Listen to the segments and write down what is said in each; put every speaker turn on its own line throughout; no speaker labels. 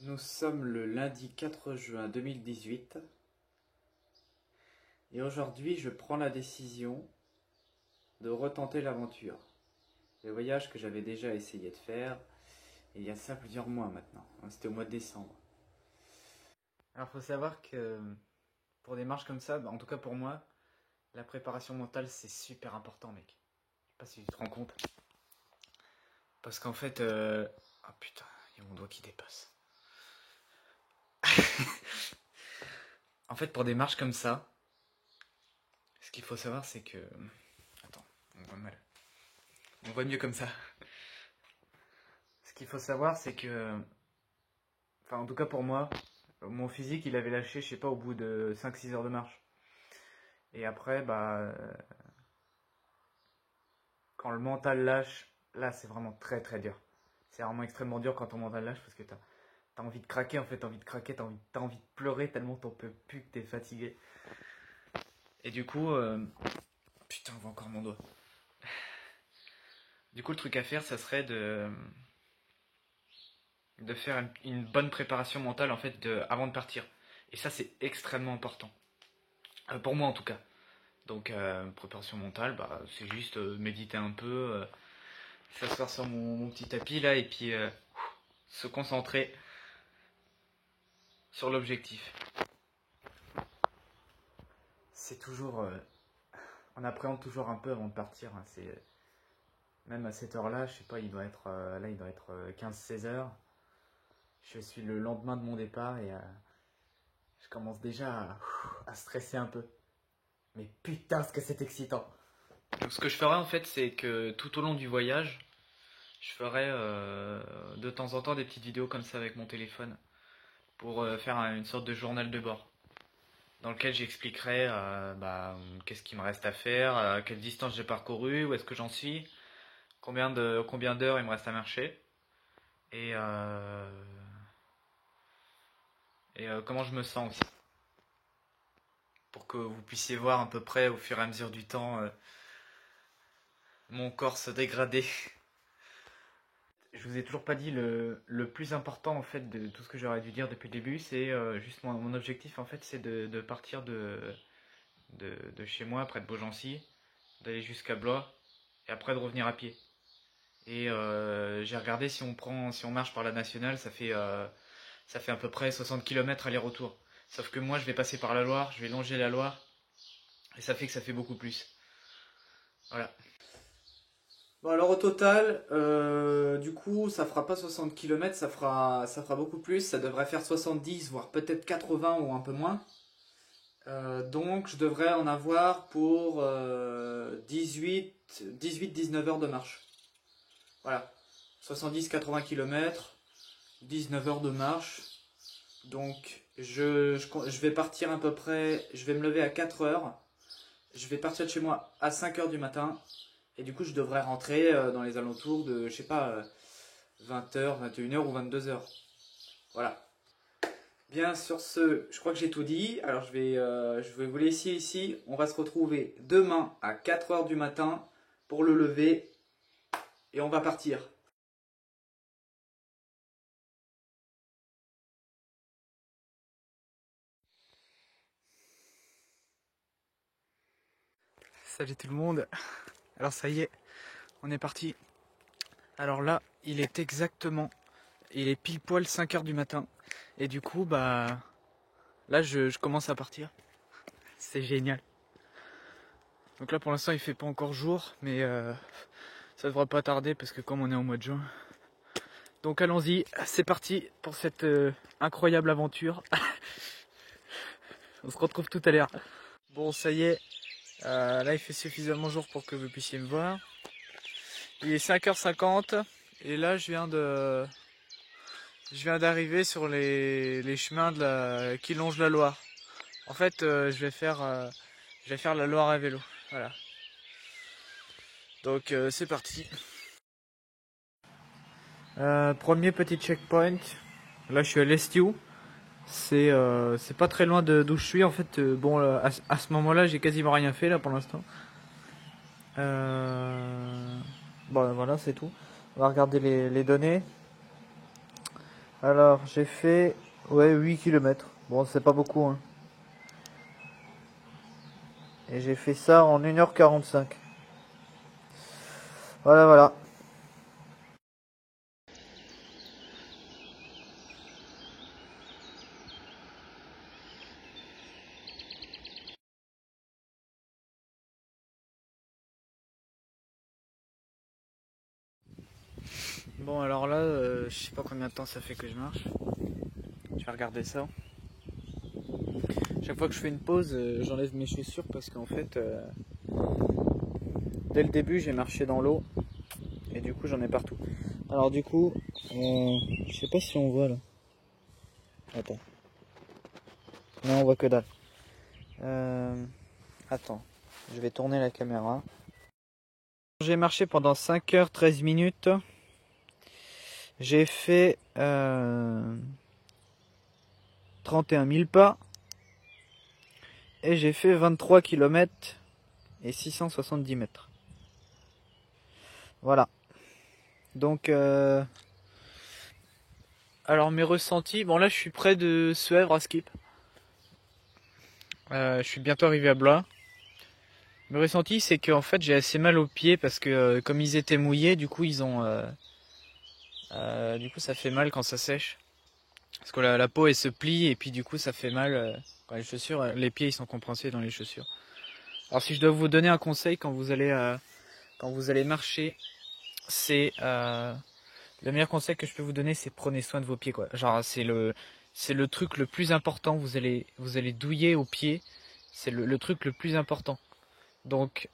Nous sommes le lundi 4 juin 2018 et aujourd'hui je prends la décision de retenter l'aventure. Le voyage que j'avais déjà essayé de faire il y a ça plusieurs mois maintenant, c'était au mois de décembre. Alors faut savoir que pour des marches comme ça, en tout cas pour moi, la préparation mentale c'est super important mec. Je sais pas si tu te rends compte. Parce qu'en fait, oh putain, il y a mon doigt qui dépasse. En fait, pour des marches comme ça, ce qu'il faut savoir, c'est que... Attends, on voit mal. On voit mieux comme ça. Ce qu'il faut savoir, c'est que... Enfin, en tout cas pour moi, mon physique, il avait lâché, je sais pas, au bout de 5-6 heures de marche. Et après, quand le mental lâche, là, c'est vraiment très très dur. C'est vraiment extrêmement dur quand ton mental lâche, parce que t'as envie de craquer, en fait, t'as envie de craquer, t'as envie de pleurer tellement t'en peux plus, que t'es fatigué. Et du coup... Putain, on voit encore mon doigt. Du coup, le truc à faire, ça serait de faire une bonne préparation mentale en fait avant de partir. Et ça, c'est extrêmement important. Pour moi en tout cas. Donc, préparation mentale, c'est juste méditer un peu, s'asseoir sur mon petit tapis là et puis se concentrer sur l'objectif. C'est toujours... on appréhende toujours un peu avant de partir. Hein, même à cette heure-là, je sais pas, il doit être 15-16 heures. Je suis le lendemain de mon départ et je commence déjà à stresser un peu. Mais putain, ce que c'est excitant! Donc, ce que je ferai en fait, c'est que tout au long du voyage, je ferai de temps en temps des petites vidéos comme ça avec mon téléphone pour faire une sorte de journal de bord dans lequel j'expliquerai qu'est-ce qu'il me reste à faire, à quelle distance j'ai parcouru, où est-ce que j'en suis, combien d'heures il me reste à marcher et comment je me sens aussi. Pour que vous puissiez voir à peu près au fur et à mesure du temps mon corps se dégrader. Je vous ai toujours pas dit le plus important en fait de tout ce que j'aurais dû dire depuis le début, c'est juste mon objectif en fait, c'est de partir de chez moi, près de Beaugency, d'aller jusqu'à Blois et après de revenir à pied. Et j'ai regardé si on marche par la nationale, ça fait à peu près 60 km aller-retour. Sauf que moi je vais passer par la Loire, je vais longer la Loire et ça fait beaucoup plus. Voilà. Bon alors au total, du coup ça fera pas 60 km, ça fera beaucoup plus, ça devrait faire 70 voire peut-être 80 ou un peu moins. Donc je devrais en avoir pour 18-19 heures de marche. Voilà, 70-80 km, 19 heures de marche. Donc je vais partir à peu près, je vais me lever à 4 heures. Je vais partir de chez moi à 5 heures du matin. Et du coup, je devrais rentrer dans les alentours de, je sais pas, 20h, 21h ou 22h. Voilà. Bien, sur ce, je crois que j'ai tout dit. Alors, je vais vous laisser ici. On va se retrouver demain à 4h du matin pour le lever. Et on va partir. Salut tout le monde. Alors, ça y est, on est parti. Alors là, il est pile poil 5h du matin. Et du coup, là, je commence à partir. C'est génial. Donc là, pour l'instant, il fait pas encore jour, mais ça devrait pas tarder parce que comme on est au mois de juin. Donc allons-y, c'est parti pour cette incroyable aventure. On se retrouve tout à l'heure. Bon, ça y est, là il fait suffisamment jour pour que vous puissiez me voir. Il est 5h50 et là je viens d'arriver sur les chemins qui longent la Loire. En fait, je vais faire la Loire à vélo. Voilà. Donc c'est parti. Premier petit checkpoint. Là je suis à l'Estiou. C'est pas très loin d'où je suis. En fait, à ce moment-là, j'ai quasiment rien fait là pour l'instant. Bon, voilà, c'est tout. On va regarder les données.
Alors, j'ai fait 8 km. Bon, c'est pas beaucoup, hein. Et j'ai fait ça en 1h45. Voilà. Bon, alors là, je sais pas combien de temps ça fait que je marche. Je vais regarder ça. Chaque fois que je fais une pause, j'enlève mes chaussures parce qu'en fait, dès le début, j'ai marché dans l'eau et du coup, j'en ai partout. Alors du coup, je sais pas si on voit là. Attends. Non, on voit que dalle. Attends, je vais tourner la caméra. J'ai marché pendant 5h13 minutes. J'ai fait 31 000 pas. Et j'ai fait 23 km et 670 mètres. Voilà. Donc, alors mes ressentis, bon là je suis près de Suèvre à Skip. Je suis bientôt arrivé à Blois. Mes ressentis, c'est qu'en fait j'ai assez mal aux pieds parce que comme ils étaient mouillés, du coup ils ont, du coup ça fait mal quand ça sèche. Parce que la peau elle se plie et puis du coup ça fait mal quand les chaussures, les pieds ils sont compréhensés dans les chaussures. Alors si je dois vous donner un conseil quand vous allez marcher, c'est le meilleur conseil que je peux vous donner, c'est prenez soin de vos pieds, quoi. Genre c'est le truc le plus important. Vous allez douiller aux pieds. C'est le truc le plus important. Donc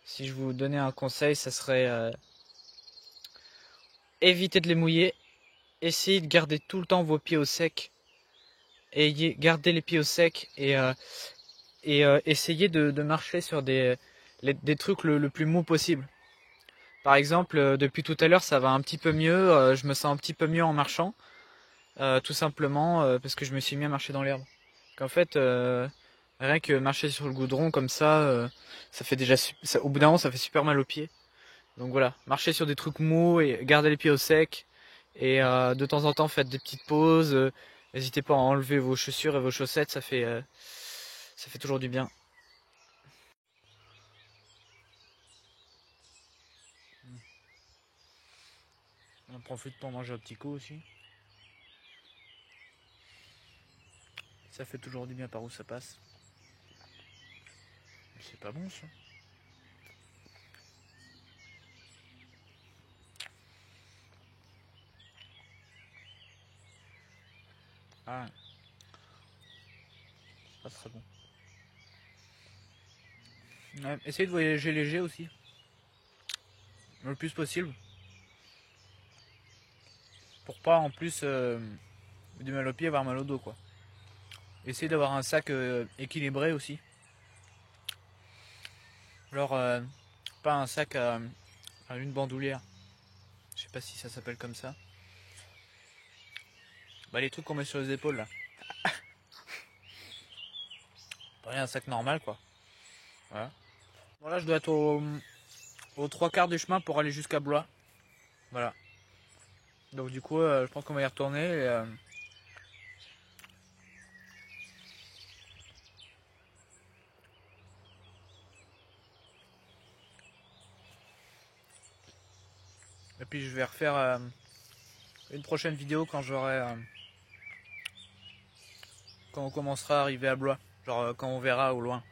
si je vous donnais un conseil, ça serait évitez de les mouiller. Essayez de garder tout le temps vos pieds au sec. Gardez les pieds au sec et essayez de marcher sur des trucs le plus mou possible. Par exemple, depuis tout à l'heure, ça va un petit peu mieux. Je me sens un petit peu mieux en marchant. Tout simplement parce que je me suis mis à marcher dans l'herbe. Qu'en fait, rien que marcher sur le goudron comme ça, ça fait déjà, au bout d'un moment, ça fait super mal aux pieds. Donc voilà, marcher sur des trucs mous et garder les pieds au sec. Et de temps en temps, faites des petites pauses. N'hésitez pas à enlever vos chaussures et vos chaussettes, ça fait toujours du bien. On en profite pour manger un petit coup aussi. Ça fait toujours du bien par où ça passe. C'est pas bon ça. Ah, c'est pas très bon. Ouais, essayez de voyager léger aussi. Le plus possible. Pour pas en plus du mal au pied avoir mal au dos, quoi. Essayez d'avoir un sac équilibré aussi. Genre pas un sac à une bandoulière. Je sais pas si ça s'appelle comme ça. Bah les trucs qu'on met sur les épaules là. Pas un sac normal, quoi. Voilà. Bon là je dois être aux 3/4 du chemin pour aller jusqu'à Blois. Voilà. Donc du coup je pense qu'on va y retourner et puis je vais refaire une prochaine vidéo quand quand on commencera à arriver à Blois. Genre quand on verra au loin.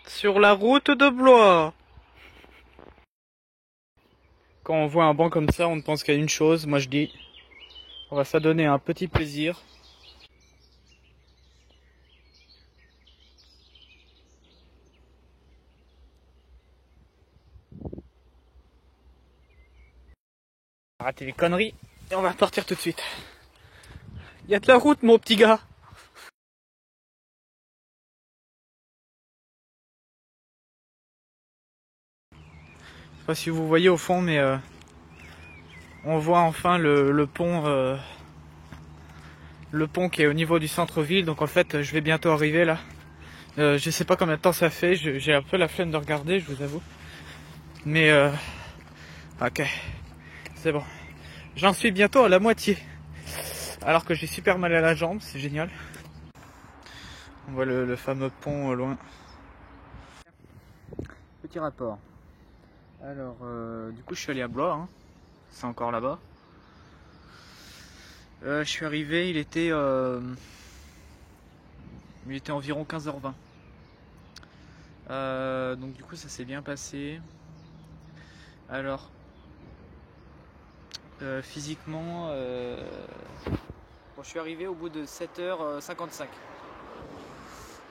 Sur la route de Blois. Quand on voit un banc comme ça, on ne pense qu'à une chose. Moi je dis, on va s'adonner un petit plaisir. Arrêtez les conneries et on va repartir tout de suite. Il y a de la route, mon petit gars. Je sais pas si vous voyez au fond, mais on voit enfin le pont qui est au niveau du centre-ville. Donc en fait, je vais bientôt arriver là. Je sais pas combien de temps ça fait. J'ai un peu la flemme de regarder, je vous avoue. Mais Ok, c'est bon. J'en suis bientôt à la moitié. Alors que j'ai super mal à la jambe, c'est génial. On voit le fameux pont au loin. Petit rapport. Alors, du coup, je suis allé à Blois, hein. C'est encore là-bas. Je suis arrivé, il était environ 15h20. Donc du coup, ça s'est bien passé. Alors, physiquement, bon, je suis arrivé au bout de 7h55.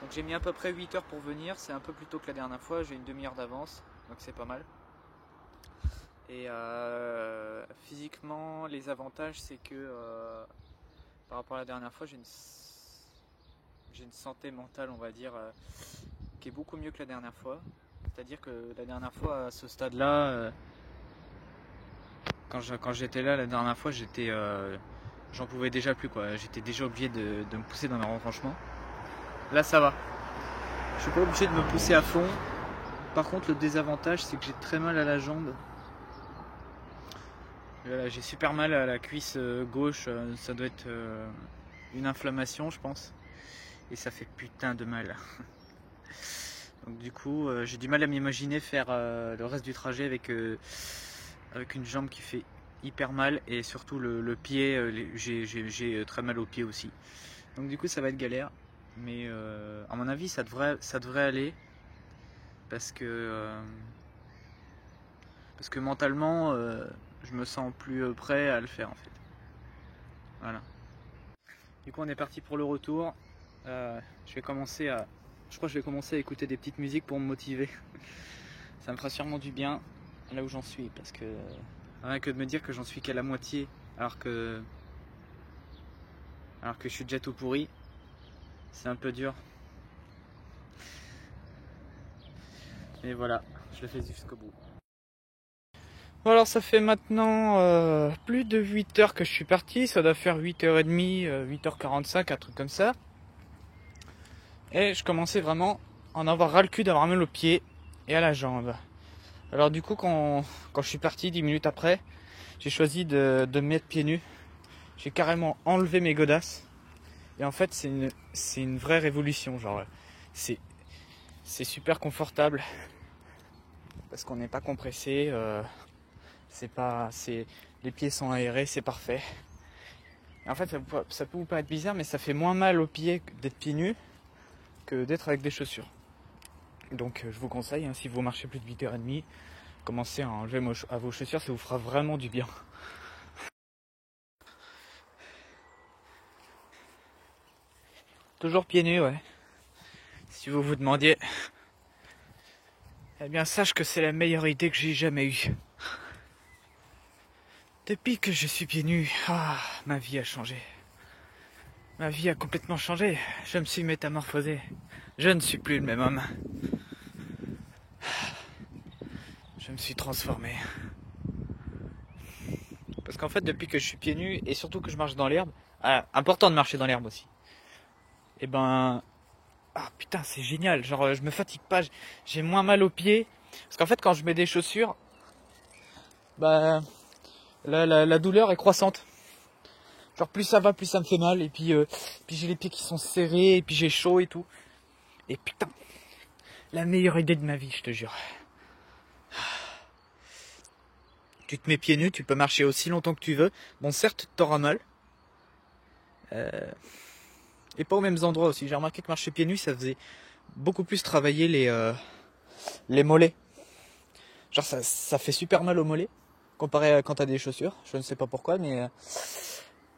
Donc j'ai mis à peu près 8 heures pour venir, c'est un peu plus tôt que la dernière fois, j'ai une demi-heure d'avance, donc c'est pas mal. Et physiquement, les avantages, c'est que par rapport à la dernière fois, j'ai une santé mentale, on va dire, qui est beaucoup mieux que la dernière fois. C'est-à-dire que la dernière fois, à ce stade-là, quand j'étais là la dernière fois, j'en pouvais déjà plus, quoi. J'étais déjà obligé de me pousser dans mes retranchements. Là, ça va. Je suis pas obligé de me pousser à fond. Par contre, le désavantage, c'est que j'ai très mal à la jambe. Voilà, j'ai super mal à la cuisse gauche. Ça doit être une inflammation, je pense. Et ça fait putain de mal. Donc du coup, j'ai du mal à m'imaginer faire le reste du trajet avec une jambe qui fait hyper mal. Et surtout le pied, j'ai très mal au pied aussi. Donc du coup, ça va être galère. Mais à mon avis, ça devrait aller. Parce que mentalement, je me sens plus prêt à le faire en fait. Voilà. Du coup, on est parti pour le retour. Je crois que je vais commencer à écouter des petites musiques pour me motiver. Ça me fera sûrement du bien là où j'en suis, parce que rien que de me dire que j'en suis qu'à la moitié, alors que je suis déjà tout pourri, c'est un peu dur. Et voilà, je le fais jusqu'au bout. Bon, alors ça fait maintenant plus de 8 heures que je suis parti, ça doit faire 8h30, 8h45, un truc comme ça. Et je commençais vraiment à en avoir ras le cul d'avoir mal au pied et à la jambe. Alors du coup, quand je suis parti 10 minutes après, j'ai choisi de me mettre pieds nus. J'ai carrément enlevé mes godasses. Et en fait, c'est une vraie révolution. Genre, c'est super confortable parce qu'on n'est pas compressé. Les pieds sont aérés, c'est parfait. Et en fait, ça peut vous paraître bizarre, mais ça fait moins mal aux pieds d'être pieds nus que d'être avec des chaussures. Donc je vous conseille, hein, si vous marchez plus de 8h30, commencez à enlever à vos chaussures, ça vous fera vraiment du bien. Toujours pieds nus, ouais. Si vous vous demandiez, eh bien sache que c'est la meilleure idée que j'ai jamais eue. Depuis que je suis pieds nus, ma vie a changé. Ma vie a complètement changé. Je me suis métamorphosé. Je ne suis plus le même homme. Je me suis transformé. Parce qu'en fait, depuis que je suis pieds nus, et surtout que je marche dans l'herbe, important de marcher dans l'herbe aussi. Et ben, putain, c'est génial. Genre, je me fatigue pas, j'ai moins mal aux pieds. Parce qu'en fait, quand je mets des chaussures, bah, la douleur est croissante. Genre, plus ça va, plus ça me fait mal. Et puis j'ai les pieds qui sont serrés, et puis j'ai chaud et tout. Et putain, la meilleure idée de ma vie, je te jure. Tu te mets pieds nus, tu peux marcher aussi longtemps que tu veux. Bon, certes, t'auras mal. Et pas aux mêmes endroits aussi. J'ai remarqué que marcher pieds nus, ça faisait beaucoup plus travailler les mollets. Genre, ça fait super mal aux mollets, comparé à quand t'as des chaussures. Je ne sais pas pourquoi, mais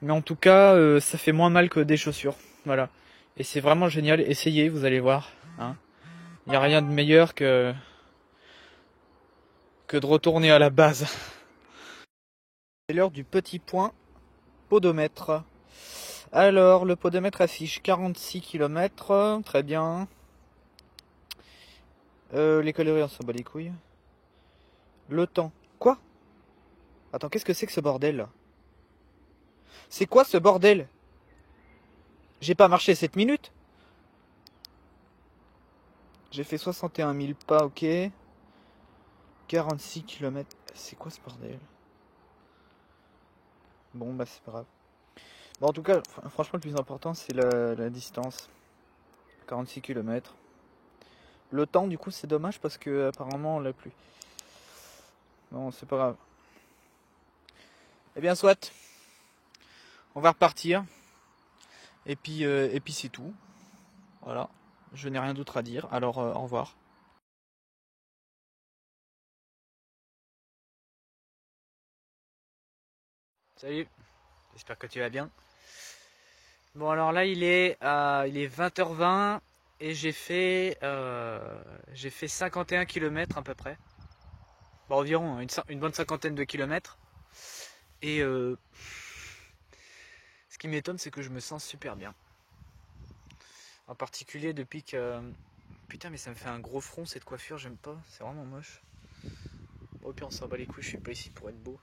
en tout cas, ça fait moins mal que des chaussures. Voilà. Et c'est vraiment génial. Essayez, vous allez voir. Hein. Il n'y a rien de meilleur que de retourner à la base. C'est l'heure du petit point podomètre. Alors, le podomètre affiche 46 km. Très bien. Les calories, on s'en bat les couilles. Le temps. Quoi? Attends, qu'est-ce que c'est que ce bordel là? C'est quoi ce bordel? J'ai pas marché 7 minutes. J'ai fait 61 000 pas, ok. 46 km. C'est quoi ce bordel? Bon bah c'est pas grave. Bon en tout cas, franchement le plus important c'est la distance. 46 km. Le temps du coup c'est dommage parce que apparemment on l'a plus. Bon c'est pas grave. Eh bien soit. On va repartir. Et puis c'est tout. Voilà. Je n'ai rien d'autre à dire. Alors au revoir. Salut. J'espère que tu vas bien. Bon alors là il est 20h20 et j'ai fait 51 km à peu près. Bon, environ une bonne cinquantaine de kilomètres. Et ce qui m'étonne c'est que je me sens super bien. En particulier depuis que... Putain mais ça me fait un gros front cette coiffure, j'aime pas, c'est vraiment moche. Bon, au pire on s'en bat les couilles, je suis pas ici pour être beau.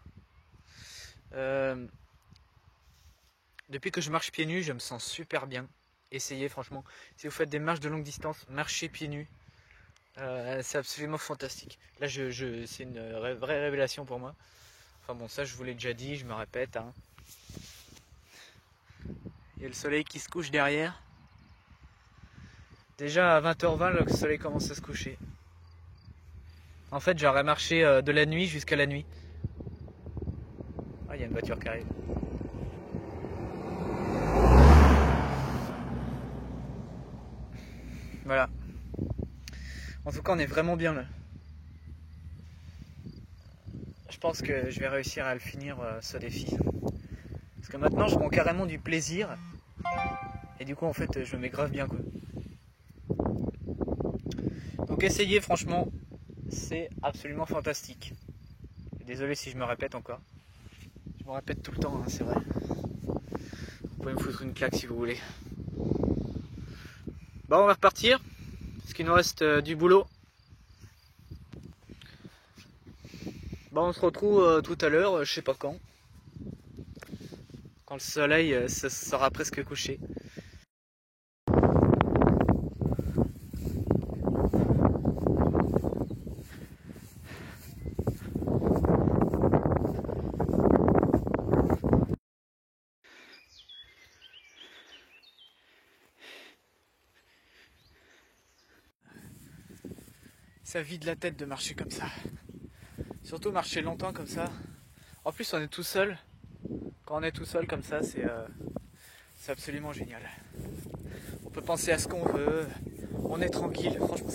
Depuis que je marche pieds nus, je me sens super bien. Essayez franchement. Si vous faites des marches de longue distance, marchez pieds nus. C'est absolument fantastique. Là, c'est une vraie révélation pour moi. Enfin bon, ça je vous l'ai déjà dit, je me répète. Hein. Il y a le soleil qui se couche derrière. Déjà à 20h20, le soleil commence à se coucher. En fait, j'aurais marché de la nuit jusqu'à la nuit. Ah, il y a une voiture qui arrive. Voilà. En tout cas, on est vraiment bien là. Je pense que je vais réussir à le finir ce défi. Parce que maintenant, je prends carrément du plaisir. Et du coup, en fait, je me mets grave bien quoi. Donc essayez franchement, c'est absolument fantastique. Désolé si je me répète encore. Je me répète tout le temps, hein, c'est vrai. Vous pouvez me foutre une claque si vous voulez. Bon, on va repartir. Parce qu'il nous reste du boulot. Bon, on se retrouve tout à l'heure, je sais pas quand. Quand le soleil sera presque couché. Ça vide la tête de marcher comme ça. Surtout marcher longtemps comme ça. En plus on est tout seul. Quand on est tout seul comme ça, c'est absolument génial. On peut penser à ce qu'on veut. On est tranquille. Franchement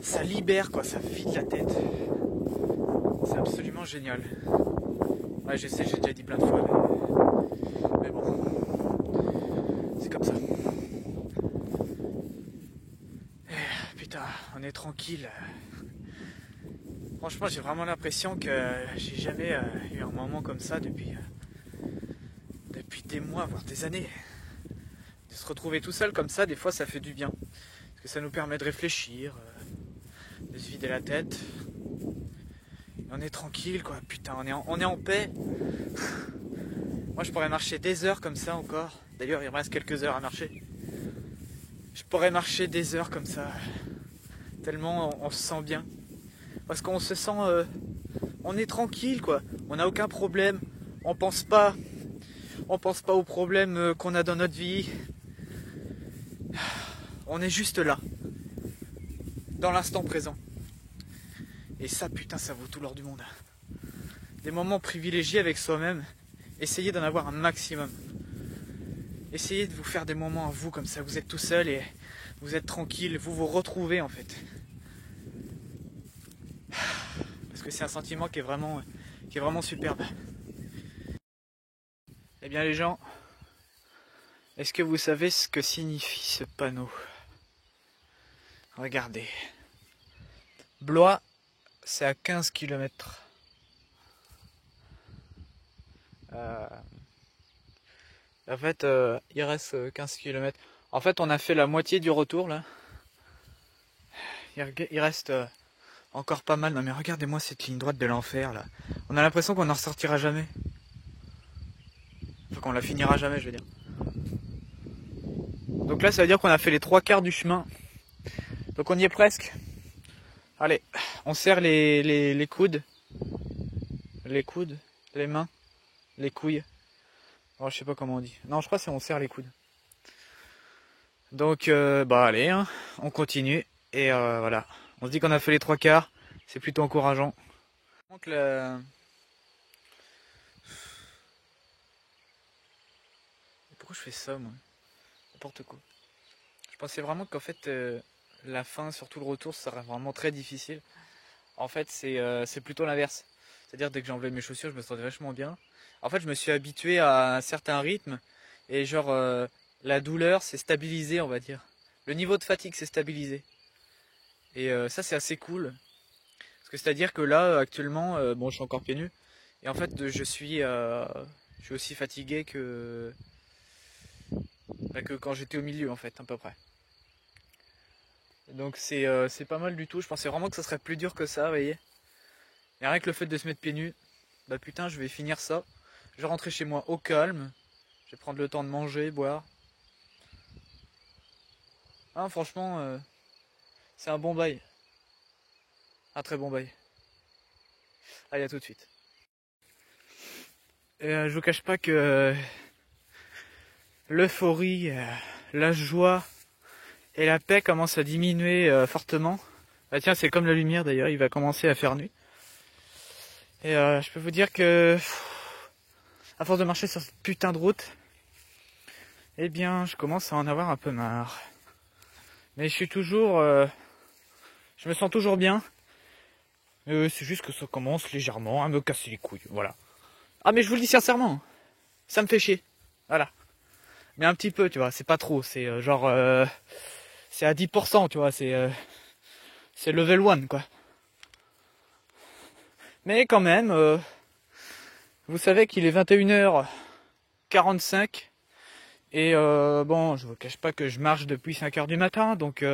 ça libère quoi, ça vide la tête. C'est absolument génial. Ouais je sais, j'ai déjà dit plein de fois. Mais bon. C'est comme ça. Putain, on est tranquille. Franchement, j'ai vraiment l'impression que j'ai jamais eu un moment comme ça depuis des mois, voire des années. De se retrouver tout seul comme ça, des fois, ça fait du bien. Parce que ça nous permet de réfléchir, de se vider la tête. Et on est tranquille, quoi. Putain, on est en paix. Moi, je pourrais marcher des heures comme ça encore. D'ailleurs, il me reste quelques heures à marcher. Je pourrais marcher des heures comme ça. Tellement on se sent bien. Parce qu'on se sent... on est tranquille quoi. On n'a aucun problème. On pense pas aux problèmes qu'on a dans notre vie. On est juste là. Dans l'instant présent. Et ça putain ça vaut tout l'or du monde. Des moments privilégiés avec soi-même. Essayez d'en avoir un maximum. Essayez de vous faire des moments à vous comme ça. Vous êtes tout seul et vous êtes tranquille. Vous vous retrouvez en fait. Parce que c'est un sentiment qui est vraiment superbe. Eh bien les gens, est-ce que vous savez ce que signifie ce panneau? Regardez. Blois, c'est à 15 km. En fait, il reste 15 km. En fait, on a fait la moitié du retour là. Il reste... encore pas mal. Non mais regardez-moi cette ligne droite de l'enfer là. On a l'impression qu'on n'en ressortira jamais. Enfin qu'on la finira jamais je veux dire. Donc là ça veut dire qu'on a fait les 3/4 du chemin. Donc on y est presque. Allez, on serre les coudes. Les coudes, les mains, les couilles. Oh, je sais pas comment on dit. Non, je crois que c'est on serre les coudes. Donc, bah allez, hein, on continue. Et voilà. On se dit qu'on a fait les 3/4. C'est plutôt encourageant. Donc, pourquoi je fais ça, moi? N'importe quoi. Je pensais vraiment qu'en fait, la fin, surtout le retour, ça serait vraiment très difficile. En fait, c'est plutôt l'inverse. C'est-à-dire, dès que j'ai enlevé mes chaussures, je me sentais vachement bien. En fait, je me suis habitué à un certain rythme. Et genre, la douleur s'est stabilisée, on va dire. Le niveau de fatigue s'est stabilisé. Et ça, c'est assez cool. Parce que c'est-à-dire que là, actuellement, bon, je suis encore pieds nus. Et en fait, je suis aussi fatigué que quand j'étais au milieu, en fait, à peu près. Donc c'est pas mal du tout. Je pensais vraiment que ça serait plus dur que ça, vous voyez. Et rien que le fait de se mettre pieds nus, bah putain, je vais finir ça. Je vais rentrer chez moi au calme. Je vais prendre le temps de manger, boire. Ah, franchement, c'est un bon bail. Un très bon bail. Allez, à tout de suite. Et je vous cache pas que l'euphorie, la joie et la paix commencent à diminuer fortement. Bah tiens, c'est comme la lumière d'ailleurs, il va commencer à faire nuit. Et je peux vous dire que, à force de marcher sur cette putain de route, eh bien, je commence à en avoir un peu marre. Mais je suis toujours... je me sens toujours bien. C'est juste que ça commence légèrement à me casser les couilles, voilà. Ah mais je vous le dis sincèrement, ça me fait chier. Voilà. Mais un petit peu, tu vois, c'est pas trop. C'est genre... c'est à 10%, tu vois, c'est level 1, quoi. Mais quand même, vous savez qu'il est 21h45. Et bon, je vous cache pas que je marche depuis 5h du matin, donc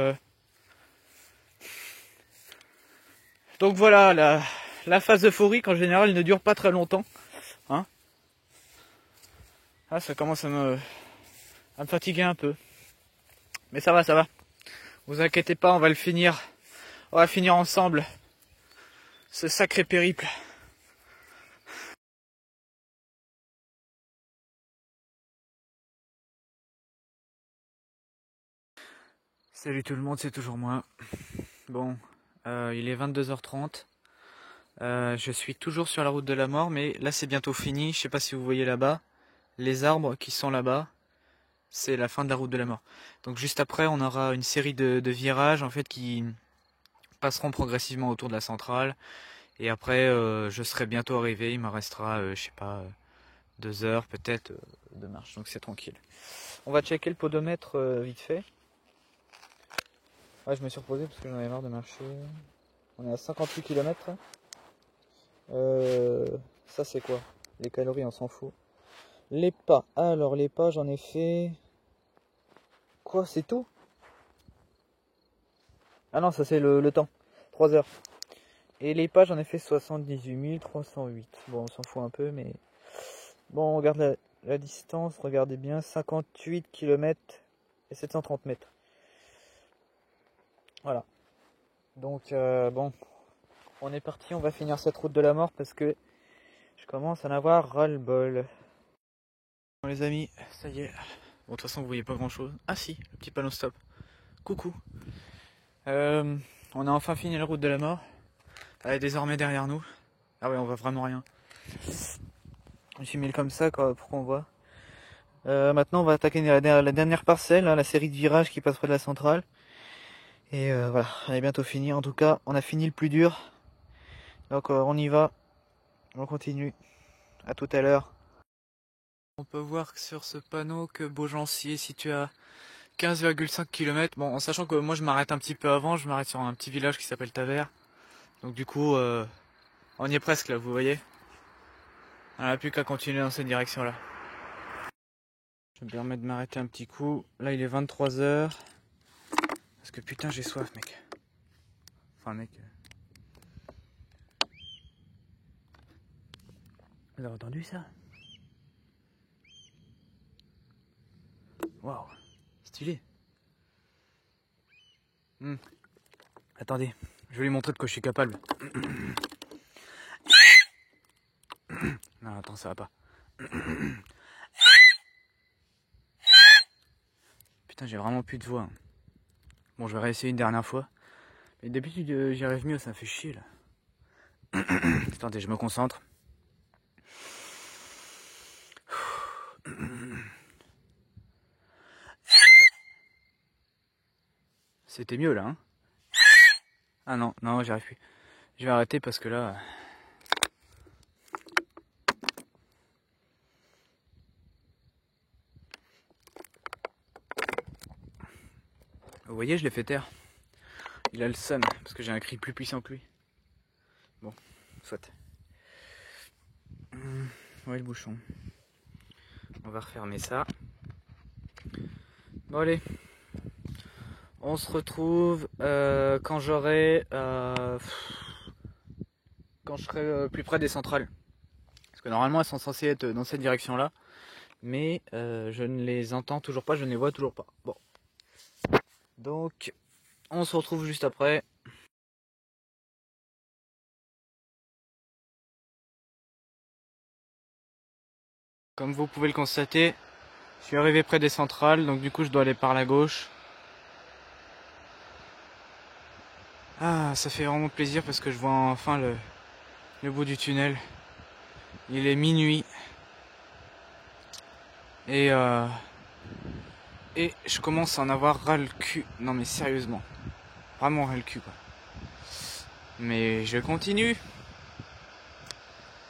voilà, la phase euphorique en général ne dure pas très longtemps. Hein. Ah, ça commence à me fatiguer un peu. Mais ça va, ça va. Vous inquiétez pas, on va le finir. On va finir ensemble ce sacré périple. Salut tout le monde, c'est toujours moi. Bon, il est 22h30. Je suis toujours sur la route de la mort, mais là c'est bientôt fini. Je sais pas si vous voyez là-bas. Les arbres qui sont là-bas, c'est la fin de la route de la mort. Donc juste après, on aura une série de virages en fait qui passeront progressivement autour de la centrale. Et après, je serai bientôt arrivé. Il m'en restera, je sais pas, 2 heures peut-être de marche. Donc c'est tranquille. On va checker le podomètre vite fait. Ouais, je me suis reposé parce que j'en avais marre de marcher. On est à 58 km. Ça c'est quoi? Les calories, on s'en fout. Les pas. Alors les pas, j'en ai fait... Quoi, c'est tout? Ah non, ça c'est le temps. 3 heures. Et les pas, j'en ai fait 78 308. Bon, on s'en fout un peu, mais... Bon, on regarde la distance, regardez bien. 58 km et 730 mètres. Voilà. Donc, bon, on est parti, on va finir cette route de la mort parce que je commence à en avoir ras-le-bol. Bon les amis, ça y est. Bon, de toute façon, vous voyez pas grand-chose. Ah si, le petit panneau stop. Coucou. On a enfin fini la route de la mort. Elle est désormais derrière nous. Ah ouais, on voit vraiment rien. J'ai mis comme ça quoi, pour qu'on voit. Maintenant, on va attaquer la dernière parcelle, hein, la série de virages qui passe près de la centrale. Et voilà, elle est bientôt finie. En tout cas, on a fini le plus dur. Donc on y va. On continue. À tout à l'heure. On peut voir sur ce panneau que Beaugency est situé à 15,5 km. Bon, en sachant que moi je m'arrête un petit peu avant, je m'arrête sur un petit village qui s'appelle Tavers. Donc du coup, on y est presque là, vous voyez. On n'a plus qu'à continuer dans cette direction-là. Je me permets de m'arrêter un petit coup. Là, il est 23h. Parce que putain, j'ai soif, mec. Enfin, mec. Vous avez entendu ça? Waouh, stylé. Attendez, Je vais lui montrer de quoi je suis capable. Non, attends, ça va pas. Putain, j'ai vraiment plus de voix. Hein. Bon, je vais réessayer une dernière fois. Mais d'habitude, j'y arrive mieux, ça me fait chier là. Attendez, je me concentre. C'était mieux là, hein? Ah non, non, j'y arrive plus. Je vais arrêter parce que là... Vous voyez, je l'ai fait taire. Il a le seum, parce que j'ai un cri plus puissant que lui. Bon, soit. Ouais, le bouchon. On va refermer ça. Bon, allez. On se retrouve quand j'aurai... quand je serai plus près des centrales. Parce que normalement, elles sont censées être dans cette direction-là. Mais je ne les entends toujours pas, je ne les vois toujours pas. Bon. Donc, on se retrouve juste après. Comme vous pouvez le constater, je suis arrivé près des centrales, donc du coup je dois aller par la gauche. Ah, ça fait vraiment plaisir parce que je vois enfin le bout du tunnel. Il est minuit. Et je commence à en avoir ras le cul. Non mais sérieusement. Vraiment ras le cul quoi. Mais je continue.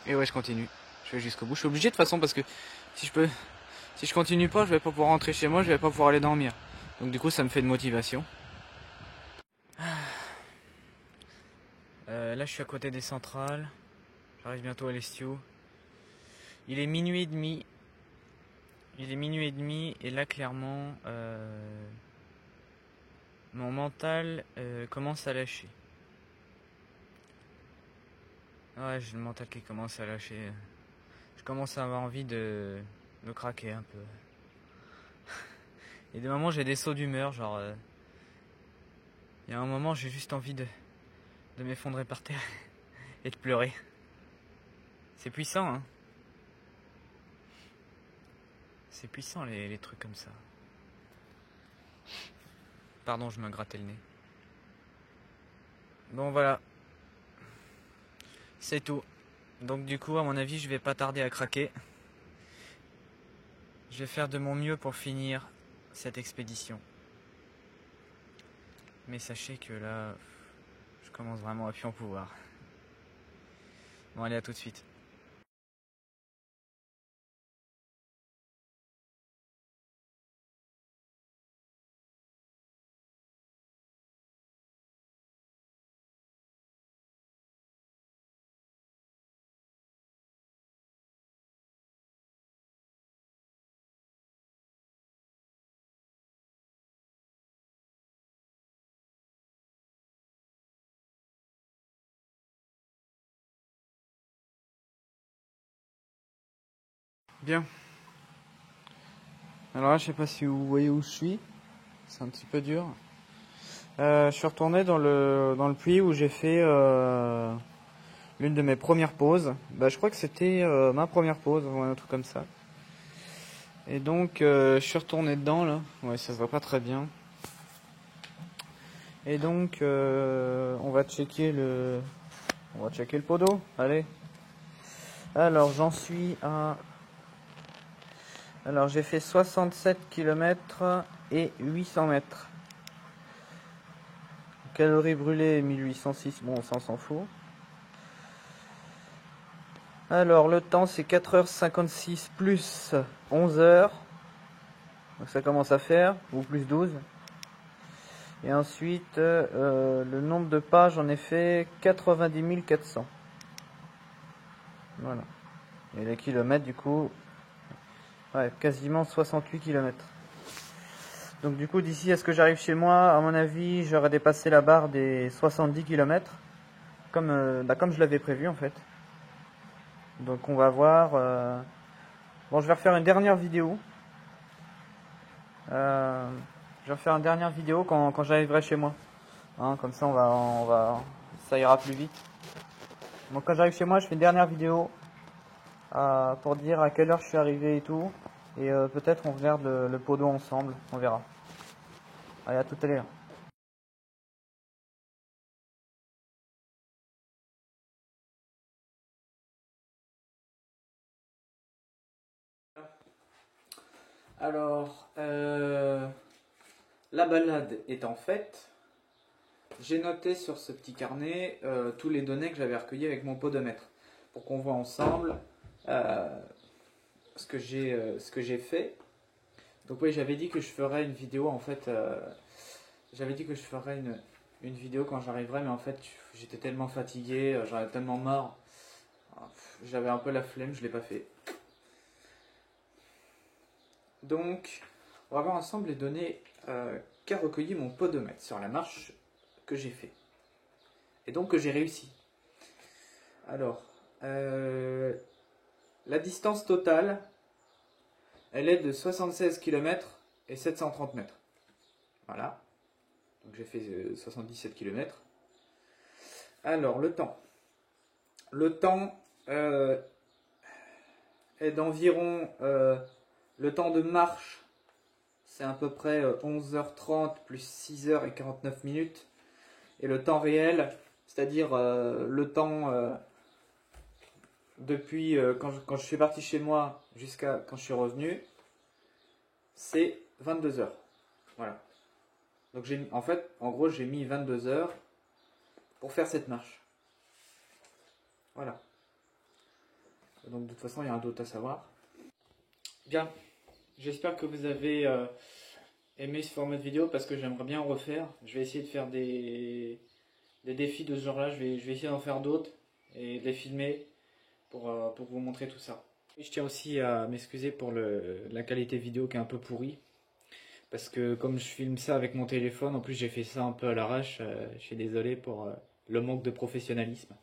Et ouais, je continue. Je vais jusqu'au bout. Je suis obligé de toute façon parce que si je continue pas, je vais pas pouvoir rentrer chez moi, je vais pas pouvoir aller dormir. Donc du coup, ça me fait une motivation. Là, je suis à côté des centrales. J'arrive bientôt à l'Estiau. Il est minuit et demi. Il est minuit et demi et là, clairement, mon mental commence à lâcher. Ouais, j'ai le mental qui commence à lâcher. Je commence à avoir envie de craquer un peu. Et des moments, j'ai des sauts d'humeur, genre... Il y a un moment, j'ai juste envie de m'effondrer par terre et de pleurer. C'est puissant, hein. C'est puissant, les trucs comme ça. Pardon, je me grattais le nez. Bon, voilà. C'est tout. Donc du coup, à mon avis, je vais pas tarder à craquer. Je vais faire de mon mieux pour finir cette expédition. Mais sachez que là, je commence vraiment à plus en pouvoir. Bon, allez, à tout de suite. Bien. Alors là, je sais pas si vous voyez où je suis. C'est un petit peu dur. Je suis retourné dans le puits où j'ai fait l'une de mes premières pauses. Bah, je crois que c'était ma première pause, ou un truc comme ça. Et donc, je suis retourné dedans, là. Ouais, ça se voit pas très bien. Et donc, on va checker le pot d'eau. Allez. Alors, j'en suis à... Alors, j'ai fait 67 km et 800 mètres. Calories brûlées 1806, bon, ça on s'en fout. Alors, le temps c'est 4h56 plus 11h. Donc ça commence à faire, ou plus 12. Et ensuite, le nombre de pas, j'en ai fait 90 400. Voilà. Et les kilomètres, du coup, ouais, quasiment 68 km. Donc du coup, d'ici à ce que j'arrive chez moi, à mon avis, j'aurais dépassé la barre des 70 km. Comme je l'avais prévu en fait. Donc on va voir. Bon, je vais refaire une dernière vidéo. Je vais refaire une dernière vidéo quand j'arriverai chez moi. Hein, comme ça ça ira plus vite. Donc quand j'arrive chez moi, je fais une dernière vidéo pour dire à quelle heure je suis arrivé et tout. Et peut-être on regarde le pot d'eau ensemble, on verra. Allez, à tout à l'heure. Alors, la balade étant faite, j'ai noté sur ce petit carnet tous les données que j'avais recueillies avec mon podomètre pour qu'on voit ensemble ce que j'ai fait. Donc oui, j'avais dit que je ferais une vidéo en fait. J'avais dit que je ferais une vidéo quand j'arriverai, mais en fait j'étais tellement fatigué, j'en avais tellement marre. J'avais un peu la flemme, je l'ai pas fait. Donc, on va voir ensemble les données qu'a recueilli mon podomètre sur la marche que j'ai fait. Et donc que j'ai réussi. Alors, la distance totale, elle est de 76 km et 730 mètres. Voilà. Donc j'ai fait 77 km. Alors, le temps. Le temps est d'environ... le temps de marche, c'est à peu près 11h30 plus 6h et 49 minutes. Et le temps réel, c'est-à-dire le temps depuis quand je suis parti chez moi jusqu'à quand je suis revenu, c'est 22 heures. Voilà. Donc en gros, j'ai mis 22 heures pour faire cette marche. Voilà. Donc de toute façon, il y a un d'autre à savoir. Bien. J'espère que vous avez aimé ce format de vidéo parce que j'aimerais bien en refaire. Je vais essayer de faire des défis de ce genre-là. Je vais essayer d'en faire d'autres et de les filmer pour vous montrer tout ça. Et je tiens aussi à m'excuser pour la qualité vidéo qui est un peu pourrie. Parce que comme je filme ça avec mon téléphone, en plus j'ai fait ça un peu à l'arrache. Je suis désolé pour le manque de professionnalisme.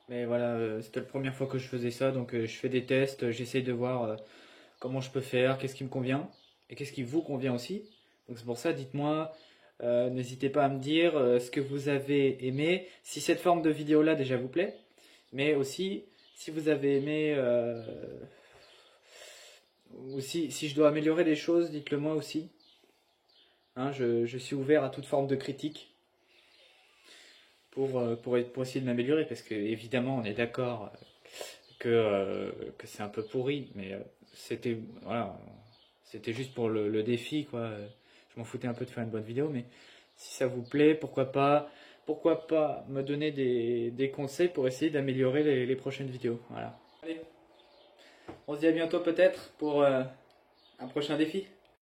Mais voilà, c'était la première fois que je faisais ça. Donc je fais des tests, j'essaie de voir... comment je peux faire, qu'est-ce qui me convient et qu'est-ce qui vous convient aussi. Donc c'est pour ça, dites-moi, n'hésitez pas à me dire ce que vous avez aimé, si cette forme de vidéo là déjà vous plaît, mais aussi si vous avez aimé, ou si je dois améliorer des choses, dites-le moi aussi. Hein, je suis ouvert à toute forme de critique pour essayer de m'améliorer, parce que évidemment on est d'accord que c'est un peu pourri, mais c'était voilà, c'était juste pour le défi quoi. Je m'en foutais un peu de faire une bonne vidéo, mais si ça vous plaît, pourquoi pas me donner des conseils pour essayer d'améliorer les prochaines vidéos. Voilà. Allez, on se dit à bientôt peut-être pour un prochain défi.